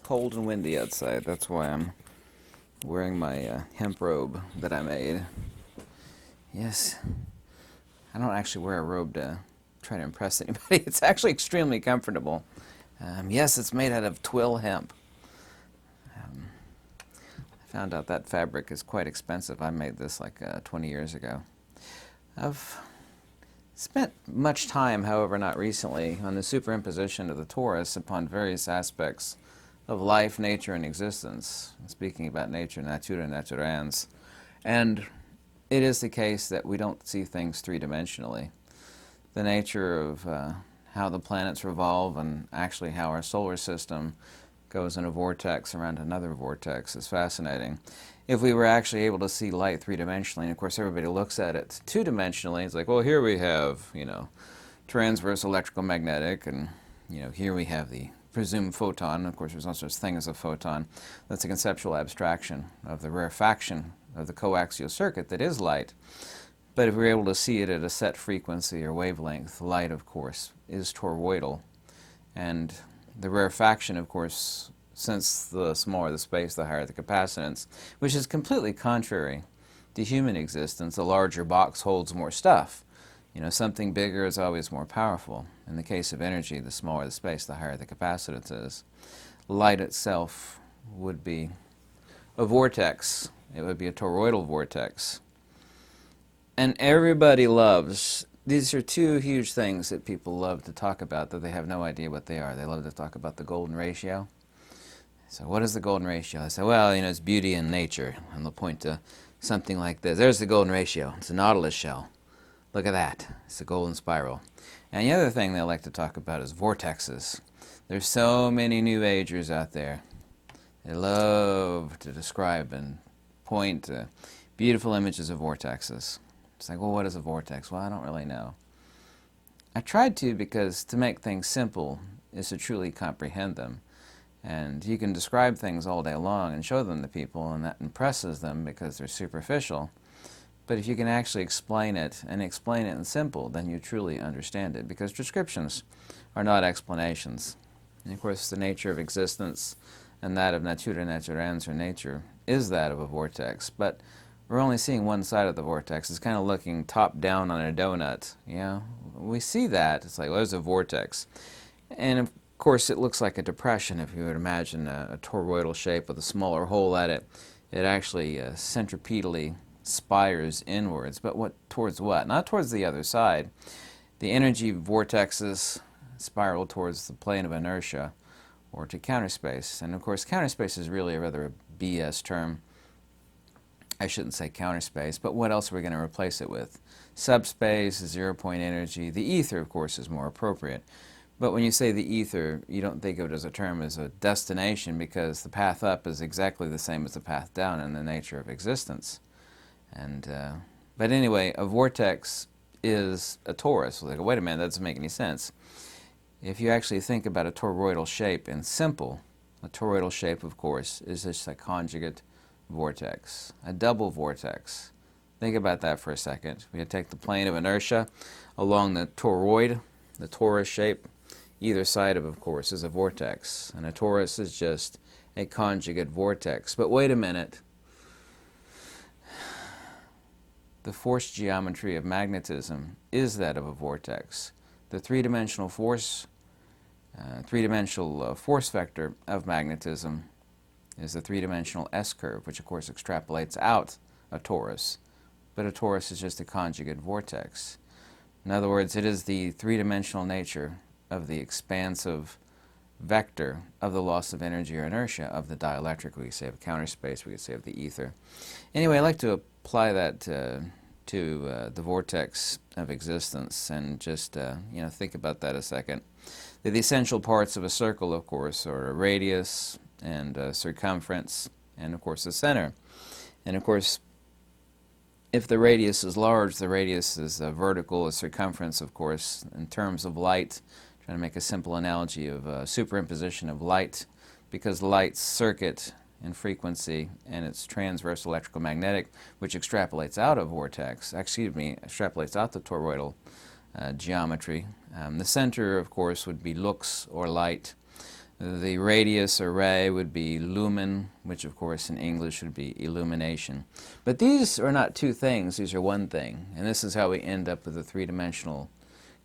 cold and windy outside. That's why I'm wearing my hemp robe that I made. Yes, I don't actually wear a robe to try to impress anybody. It's actually extremely comfortable. Yes, it's made out of twill hemp. I found out that fabric is quite expensive. I made this like 20 years ago. I've spent much time, however not recently, on the superimposition of the Taurus upon various aspects of life, nature, and existence. Speaking about nature, natura naturans. And it is the case that we don't see things three-dimensionally. The nature of how the planets revolve and actually how our solar system goes in a vortex around another vortex is fascinating. If we were actually able to see light three-dimensionally, and of course everybody looks at it two-dimensionally, it's like, well, here we have, transverse electrical magnetic, and, here we have the presumed photon. Of course, there's no such thing as a photon. That's a conceptual abstraction of the rarefaction of the coaxial circuit that is light. But if we're able to see it at a set frequency or wavelength, light, of course, is toroidal. And the rarefaction, of course, since the smaller the space, the higher the capacitance, which is completely contrary to human existence. A larger box holds more stuff. Something bigger is always more powerful. In the case of energy, the smaller the space, the higher the capacitance is. Light itself would be a vortex. It would be a toroidal vortex. And everybody loves, these are two huge things that people love to talk about that they have no idea what they are. They love to talk about the golden ratio. So what is the golden ratio? I say, well, it's beauty in nature. And they'll point to something like this. There's the golden ratio. It's a nautilus shell. Look at that. It's a golden spiral. And the other thing they like to talk about is vortexes. There's so many New Agers out there. They love to describe and point to beautiful images of vortexes. It's like, well, what is a vortex? Well, I don't really know. I tried to, because to make things simple is to truly comprehend them. And you can describe things all day long and show them to people, and that impresses them because they're superficial. But if you can actually explain it, and explain it in simple, then you truly understand it, because descriptions are not explanations. And of course, the nature of existence and that of natura naturans, or nature, is that of a vortex. But we're only seeing one side of the vortex. It's kind of looking top down on a donut. We see that. It's like, well, there's a vortex. And of course, it looks like a depression. If you would imagine a toroidal shape with a smaller hole at it, it actually centripetally spires inwards. But towards what? Not towards the other side. The energy vortexes spiral towards the plane of inertia, or to counter space. And of course, counter space is really a rather BS term. I shouldn't say counter space, but what else are we going to replace it with? Subspace, zero-point energy. The ether, of course, is more appropriate. But when you say the ether, you don't think of it as a term, as a destination, because the path up is exactly the same as the path down in the nature of existence. But anyway, a vortex is a torus. Like, wait a minute, that doesn't make any sense. If you actually think about a toroidal shape in simple, a toroidal shape, of course, is just a conjugate vortex, a double vortex. Think about that for a second. We take the plane of inertia along the toroid, the torus shape. Either side of course, is a vortex. And a torus is just a conjugate vortex. But wait a minute. The force geometry of magnetism is that of a vortex. The three-dimensional force vector of magnetism is the three-dimensional S-curve, which of course extrapolates out a torus. But a torus is just a conjugate vortex. In other words, it is the three-dimensional nature of the expansive vector of the loss of energy or inertia of the dielectric. We could say of counter space, we could say of the ether. Anyway, I'd like to apply that to the vortex of existence, and just think about that a second. The essential parts of a circle, of course, are a radius and circumference, and of course the center. And of course, if the radius is large, the radius is vertical. The circumference, of course, in terms of light, trying to make a simple analogy of superimposition of light, because light's circuit in frequency and its transverse electrical magnetic, which extrapolates out a vortex, extrapolates out the toroidal geometry. The center, of course, would be lux, or light. The radius or ray would be lumen, which of course in English would be illumination. But these are not two things, these are one thing. And this is how we end up with a three-dimensional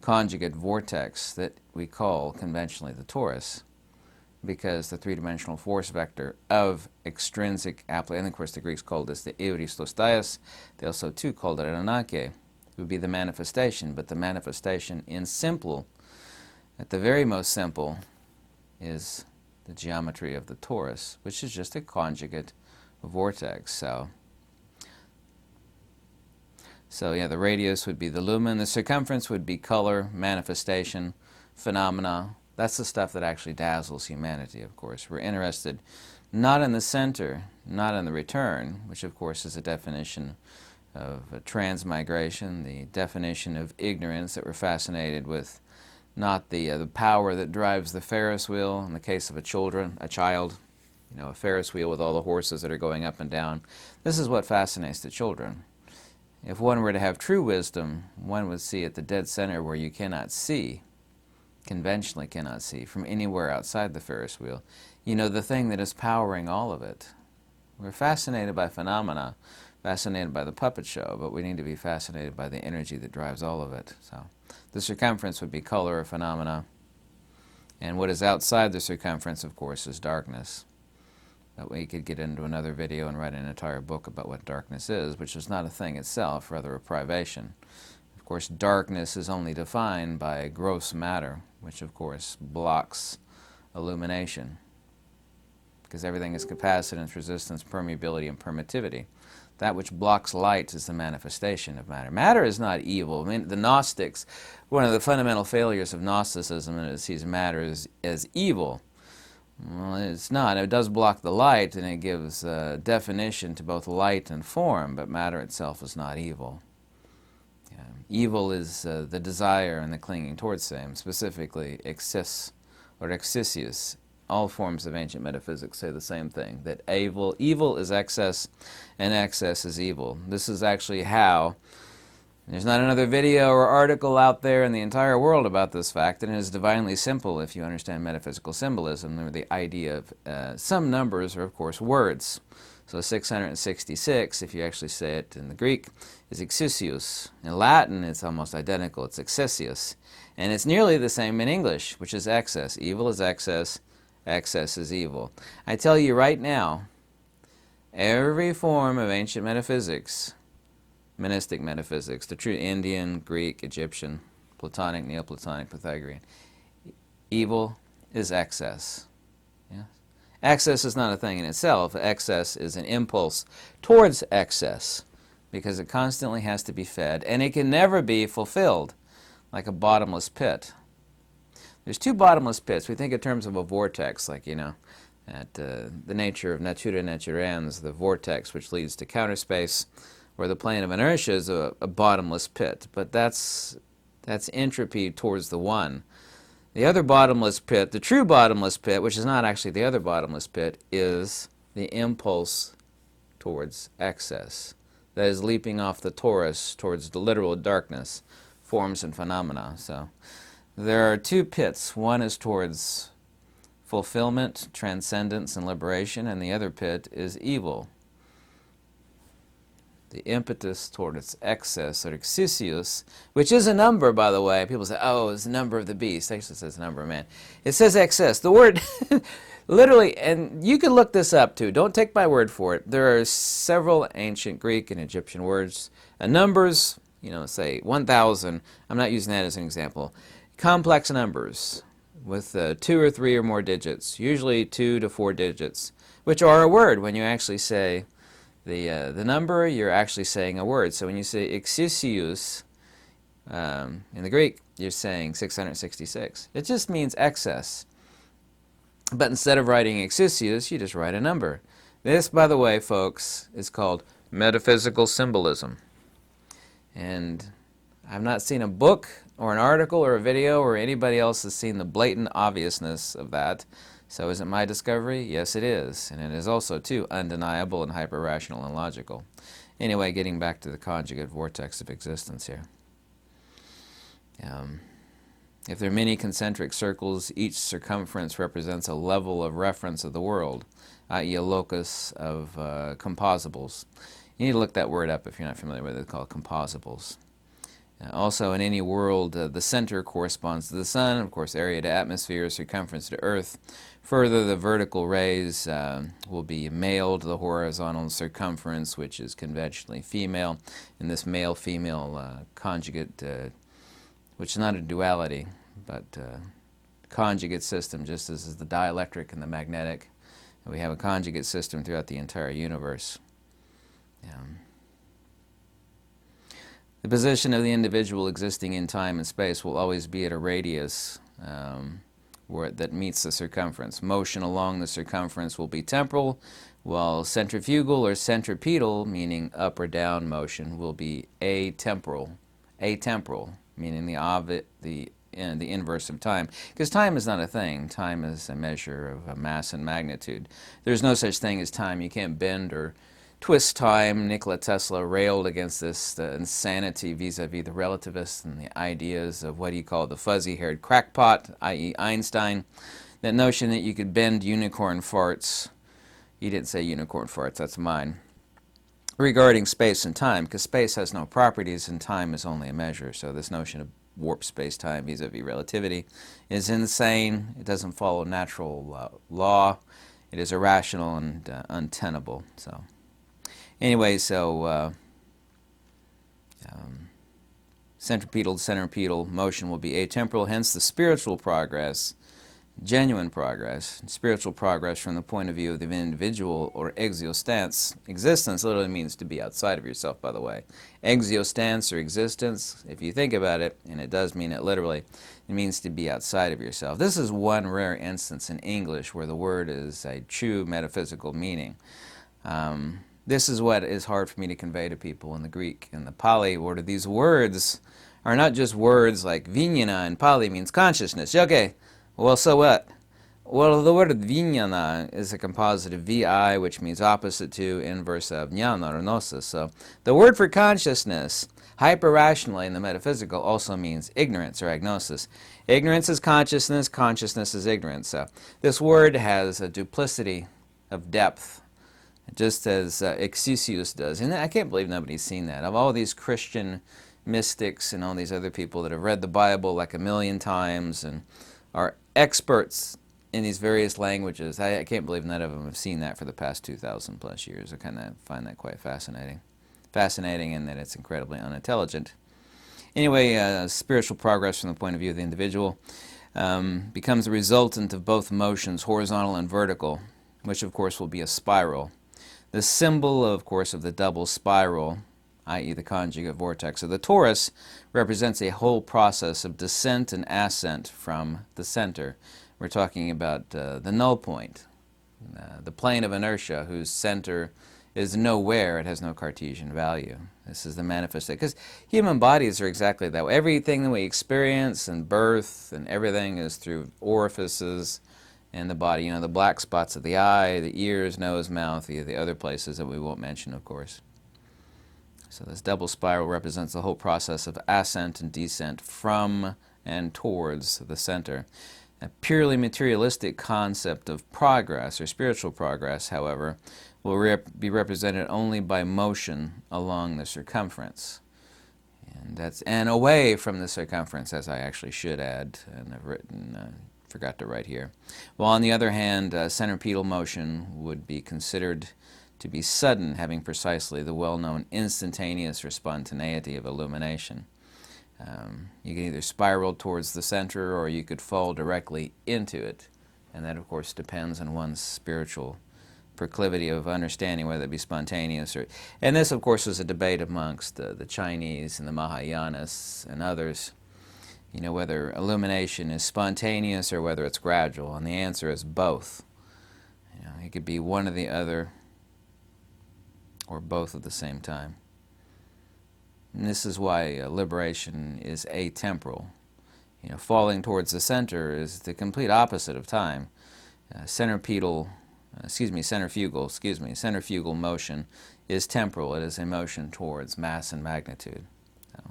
conjugate vortex that we call conventionally the torus, because the three-dimensional force vector of extrinsic application, and of course the Greeks called this the euristostaios, they also too called it an anake, would be the manifestation, but the manifestation in simple, at the very most simple, is the geometry of the torus, which is just a conjugate vortex. So yeah, the radius would be the lumen, the circumference would be color, manifestation, phenomena. That's the stuff that actually dazzles humanity, of course. We're interested not in the center, not in the return, which of course is a definition of transmigration, the definition of ignorance, that we're fascinated with not the power that drives the Ferris wheel in the case of a child, a Ferris wheel with all the horses that are going up and down. This is what fascinates the children. If one were to have true wisdom, one would see at the dead center where you cannot see, conventionally cannot see, from anywhere outside the Ferris wheel, the thing that is powering all of it. We're fascinated by phenomena, fascinated by the puppet show, but we need to be fascinated by the energy that drives all of it. So the circumference would be color or phenomena, and what is outside the circumference, of course, is darkness. But we could get into another video and write an entire book about what darkness is, which is not a thing itself, rather a privation. Of course, darkness is only defined by gross matter, which of course blocks illumination, because everything is capacitance, resistance, permeability, and permittivity. That which blocks light is the manifestation of matter. Matter is not evil. I mean, the Gnostics, one of the fundamental failures of Gnosticism is it sees matter as evil. Well, it's not. It does block the light, and it gives definition to both light and form, but matter itself is not evil. Evil is the desire and the clinging towards same, specifically excess or excessius. All forms of ancient metaphysics say the same thing, that evil is excess and excess is evil. This is actually how, there's not another video or article out there in the entire world about this fact, and it is divinely simple if you understand metaphysical symbolism, or the idea of some numbers are of course words. So 666, if you actually say it in the Greek, is excessius. In Latin it's almost identical, it's excessius. And it's nearly the same in English, which is excess. Evil is excess, excess is evil. I tell you right now, every form of ancient metaphysics, monistic metaphysics, the true Indian, Greek, Egyptian, Platonic, Neoplatonic, Pythagorean, evil is excess. Yeah? Excess is not a thing in itself. Excess is an impulse towards excess, because it constantly has to be fed, and it can never be fulfilled, like a bottomless pit. There's two bottomless pits. We think in terms of a vortex, like, at the nature of natura naturans, the vortex which leads to counter space, where the plane of inertia is a bottomless pit. But that's entropy towards the one. The other bottomless pit, the true bottomless pit, which is not actually the other bottomless pit, is the impulse towards excess. That is leaping off the torus towards the literal darkness, forms and phenomena. So there are two pits. One is towards fulfillment, transcendence, and liberation, and the other pit is evil. The impetus toward its excess, or excessius, which is a number, by the way. People say, oh, it's the number of the beast. Actually, it says the number of man. It says excess. The word, literally, and you can look this up too. Don't take my word for it. There are several ancient Greek and Egyptian words. Numbers, say 1,000. I'm not using that as an example. Complex numbers with 2 or 3 or more digits, usually 2 to 4 digits, which are a word. When you actually say the number, you're actually saying a word. So when you say excessius in the Greek, you're saying 666. It just means excess. But instead of writing excessius, you just write a number. This, by the way, folks, is called metaphysical symbolism. And I've not seen a book or an article or a video or anybody else has seen the blatant obviousness of that. So is it my discovery? Yes, it is. And it is also, too, undeniable and hyper-rational and logical. Anyway, getting back to the conjugate vortex of existence here. If there are many concentric circles, each circumference represents a level of reference of the world, i.e. a locus of composibles. You need to look that word up if you're not familiar with it. It's called composibles. Also, in any world, the center corresponds to the sun, of course, area to atmosphere, circumference to Earth. Further, the vertical rays will be male to the horizontal circumference, which is conventionally female, in this male-female conjugate, which is not a duality, but conjugate system, just as is the dielectric and the magnetic. We have a conjugate system throughout the entire universe. The position of the individual existing in time and space will always be at a radius that meets the circumference. Motion along the circumference will be temporal, while centrifugal or centripetal, meaning up or down motion, will be atemporal. Atemporal, meaning the inverse of time. Because time is not a thing. Time is a measure of mass and magnitude. There's no such thing as time. You can't bend or twist time. Nikola Tesla railed against this insanity vis-a-vis the relativists and the ideas of what he called the fuzzy-haired crackpot, i.e. Einstein. That notion that you could bend unicorn farts. He didn't say unicorn farts, that's mine. Regarding space and time, because space has no properties and time is only a measure. So this notion of warp space-time vis-a-vis relativity is insane. It doesn't follow natural law. It is irrational and untenable. So anyway, centripetal to centripetal motion will be atemporal, hence the spiritual progress, genuine progress, spiritual progress from the point of view of the individual or existence. Existence literally means to be outside of yourself, by the way. Existence or existence, if you think about it, and it does mean it literally, it means to be outside of yourself. This is one rare instance in English where the word is a true metaphysical meaning. This is what is hard for me to convey to people in the Greek and the Pali, where these words are not just words like vijnana in Pali means consciousness. Okay, well, so what? Well, the word vijnana is a composite of vi, which means opposite to, inverse of jnana or gnosis. So the word for consciousness, hyper-rationally in the metaphysical, also means ignorance or agnosis. Ignorance is consciousness, consciousness is ignorance. So this word has a duplicity of depth, just as Exisius does. And I can't believe nobody's seen that. Of all these Christian mystics and all these other people that have read the Bible like 1,000,000 times and are experts in these various languages, I can't believe none of them have seen that for the past 2,000 plus years. I kind of find that quite fascinating. Fascinating in that it's incredibly unintelligent. Anyway, spiritual progress from the point of view of the individual becomes a resultant of both motions, horizontal and vertical, which of course will be a spiral. The symbol, of course, of the double spiral, i.e. the conjugate vortex of the Taurus, represents a whole process of descent and ascent from the center. We're talking about the null point, the plane of inertia whose center is nowhere. It has no Cartesian value. This is the manifestation. Because human bodies are exactly that way. Everything that we experience and birth and everything is through orifices in the body. You know, the black spots of the eye, the ears, nose, mouth, the other places that we won't mention, of course. So this double spiral represents the whole process of ascent and descent from and towards the center. A purely materialistic concept of progress or spiritual progress, however, will be represented only by motion along the circumference. And away from the circumference, as I actually should add, and I've written, forgot to write here. While on the other hand, centripetal motion would be considered to be sudden, having precisely the well-known instantaneous or spontaneity of illumination. You can either spiral towards the center or you could fall directly into it. And that, of course, depends on one's spiritual proclivity of understanding, whether it be spontaneous or... And this, of course, was a debate amongst the Chinese and the Mahayanas and others, you know, whether illumination is spontaneous or whether it's gradual. And the answer is both. You know, it could be one or the other, or both at the same time. And this is why liberation is atemporal. You know, falling towards the center is the complete opposite of time. Centrifugal motion is temporal. It is a motion towards mass and magnitude. So,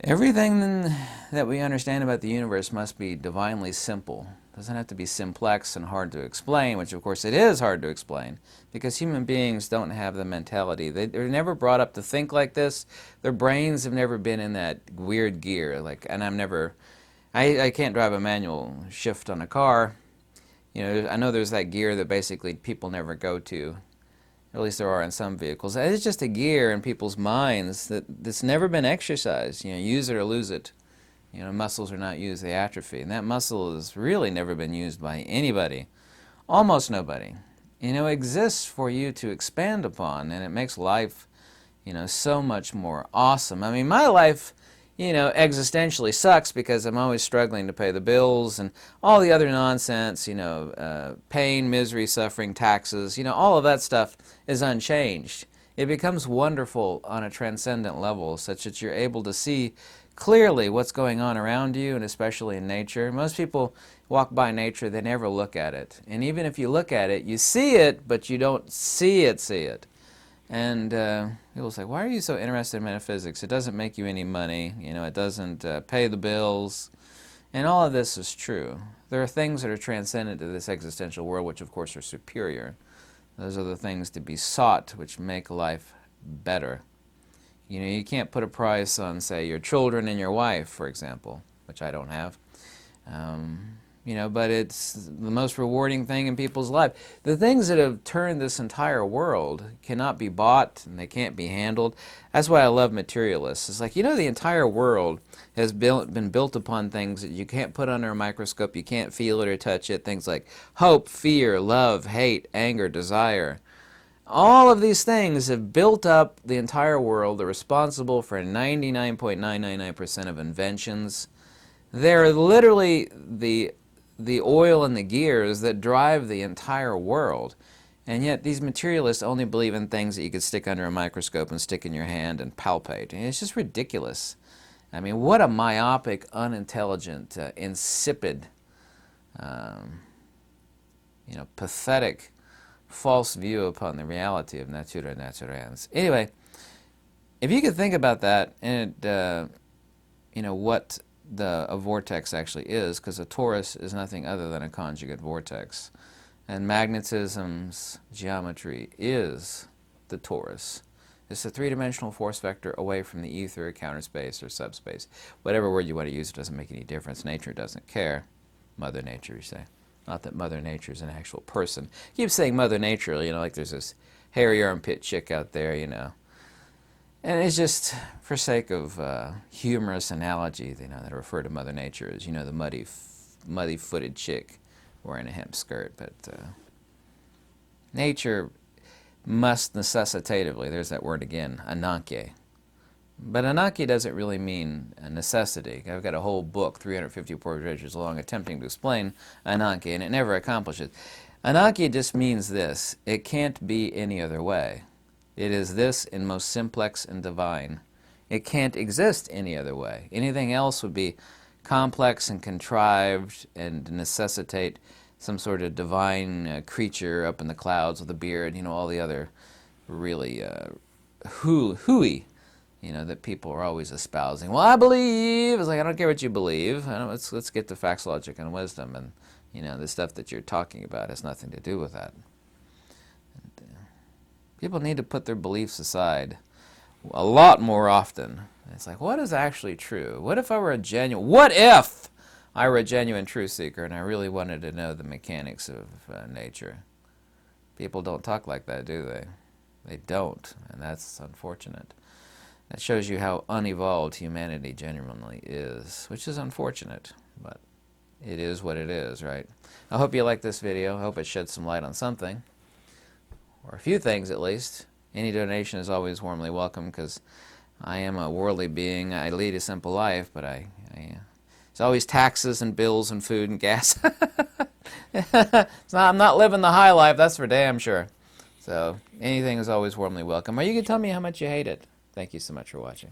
Everything that we understand about the universe must be divinely simple. It doesn't have to be simplex and hard to explain, which of course it is hard to explain, because human beings don't have the mentality. They're never brought up to think like this. Their brains have never been in that weird gear. And I can't drive a manual shift on a car. I know there's that gear that basically people never go to. At least there are in some vehicles. It's just a gear in people's minds that's never been exercised. Use it or lose it. Muscles are not used, they atrophy. And that muscle has really never been used by anybody. Almost nobody. It exists for you to expand upon, and it makes life, so much more awesome. I mean, my life, existentially sucks because I'm always struggling to pay the bills and all the other nonsense, pain, misery, suffering, taxes, all of that stuff is unchanged. It becomes wonderful on a transcendent level such that you're able to see clearly what's going on around you, and especially in nature. Most people walk by nature, they never look at it. And even if you look at it, you see it, but you don't see it. And people say, why are you so interested in metaphysics? It doesn't make you any money, it doesn't pay the bills. And all of this is true. There are things that are transcendent to this existential world, which of course are superior. Those are the things to be sought, which make life better. You can't put a price on, say, your children and your wife, for example, which I don't have. But it's the most rewarding thing in people's life. The things that have turned this entire world cannot be bought, and they can't be handled. That's why I love materialists. It's like, the entire world has been built upon things that you can't put under a microscope, you can't feel it or touch it. Things like hope, fear, love, hate, anger, desire. All of these things have built up the entire world. They're responsible for 99.999% of inventions. They're literally the oil and the gears that drive the entire world. And yet these materialists only believe in things that you could stick under a microscope and stick in your hand and palpate. And it's just ridiculous. I mean, what a myopic, unintelligent, insipid, pathetic, false view upon the reality of natura naturans. Anyway, if you could think about that and what a vortex actually is, because a torus is nothing other than a conjugate vortex, and magnetism's geometry is the torus. It's a three-dimensional force vector away from the ether, counter space, or subspace. Whatever word you want to use, it doesn't make any difference. Nature doesn't care. Mother Nature, you say. Not that Mother Nature is an actual person. Keep saying Mother Nature, like there's this hairy armpit chick out there, And it's just for sake of humorous analogy, that refer to Mother Nature as, the muddy-footed chick wearing a hemp skirt. But nature must necessitatively, there's that word again, ananke. But ananke doesn't really mean a necessity. I've got a whole book, 354 pages long, attempting to explain ananke, and it never accomplishes. Ananke just means this: it can't be any other way. It is this in most simplex and divine. It can't exist any other way. Anything else would be complex and contrived and necessitate some sort of divine creature up in the clouds with a beard, all the other really hooey, that people are always espousing. Well, I believe. It's like, I don't care what you believe. Let's get to facts, logic, and wisdom. And, the stuff that you're talking about has nothing to do with that. And, people need to put their beliefs aside a lot more often. It's like, what is actually true? What if I were a genuine truth seeker and I really wanted to know the mechanics of nature? People don't talk like that, do they? They don't, and that's unfortunate. That shows you how unevolved humanity genuinely is, which is unfortunate, but it is what it is, right? I hope you like this video. I hope it sheds some light on something, or a few things at least. Any donation is always warmly welcome, because I am a worldly being. I lead a simple life, but it's always taxes and bills and food and gas. I'm not living the high life, that's for damn sure. So anything is always warmly welcome. Or you can tell me how much you hate it. Thank you so much for watching.